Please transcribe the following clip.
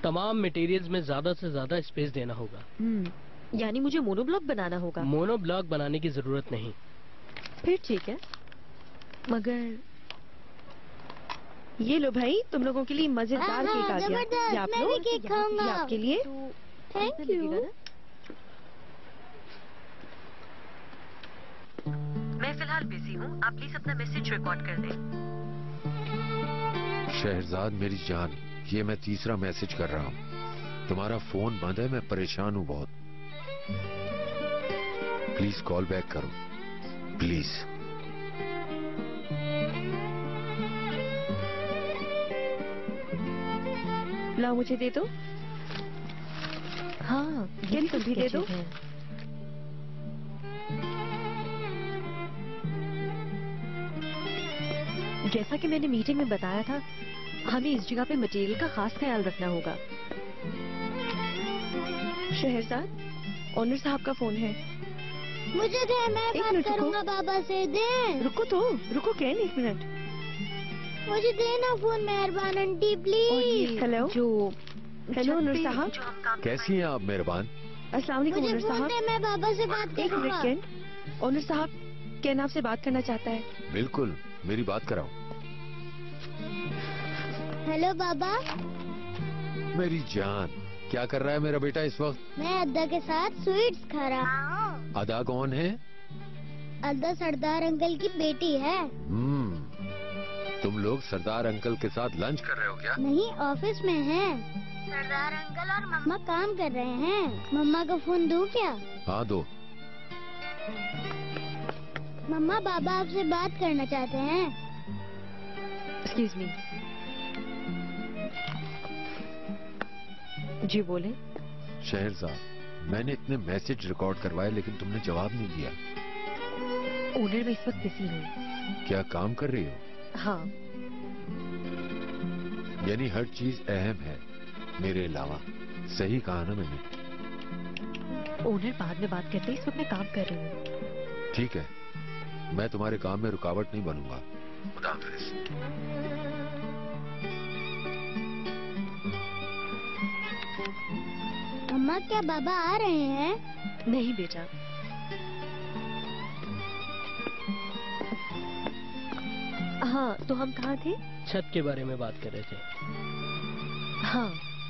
तमाम मटेरियल्स में ज्यादा से ज्यादा स्पेस देना होगा। यानी मुझे मोनोब्लॉक बनाना होगा? मोनोब्लॉक बनाने की जरूरत नहीं। फिर ठीक है, मगर ये लो भाई, तुम लोगों के लिए मजेदार केक आ गया। ये आप लो, केक खाऊंगा। ये आपके लिए। Thank you. मैं फिलहाल बिजी हूँ, आप प्लीज अपना मैसेज रिकॉर्ड कर दें। शहरजाद मेरी जान, ये मैं तीसरा मैसेज कर रहा हूँ। तुम्हारा फोन बंद है, मैं परेशान हूँ बहुत। प्लीज कॉल बैक करो, प्लीज। लाओ मुझे दे दो। हाँ, ये तुम भी दे दो। जैसा कि मैंने मीटिंग में बताया था, हमें इस जगह पे मटेरियल का खास ख्याल रखना होगा। शहरजाद, ओनर साहब का फोन है। मुझे दे, मैं बात करूंगा बाबा से। दे। रुको कैन, एक मिनट। मुझे देना फोन, मेहरबान aunty please. Hello hello owner साहब, कैसी हैं आप मेहरबान? अस्सलाम वालेकुम ओनर साहब। मैं बाबा से बात करूंगा। एक मिनट, ओनर साहब कैन आपसे बात करना चाहता है। बिल्कुल, मेरी बात कराओ। हेलो बाबा। मेरी जान, क्या कर रहा है मेरा बेटा इस वक्त? मैं अद्दा के साथ स्वीट्स खा रहा हूँ। अदा कौन है? अद्दा सरदार अंकल की बेटी है। तुम लोग सरदार अंकल के साथ लंच कर रहे हो क्या? नहीं, ऑफिस में हैं। सरदार अंकल और मम्मा काम कर रहे हैं। मम्मा को फोन दूं क्या? हाँ दो। मम्मा, बाबा आपसे बात करना चाहते हैं। Excuse me. जी बोले। शहरजाद, मैंने इतने मैसेज रिकॉर्ड करवाए लेकिन तुमने जवाब नहीं दिया। ओनर, मैं इस वक्त बिजी हूँ। क्या काम कर रही हो? हाँ। यानी हर चीज अहम है मेरे अलावा। सही कहा ना मैंने? ओनर, बाद में बात करते हैं, इस वक्त मैं काम कर रही हूँ। ठीक है, मैं तुम्हारे काम में रुकावट नहीं बनूंगा। खुदा हाफिज। मम्मा, क्या बाबा आ रहे हैं? नहीं बेटा। हाँ, तो हम कहाँ थे? छत के बारे में बात कर रहे थे। हाँ,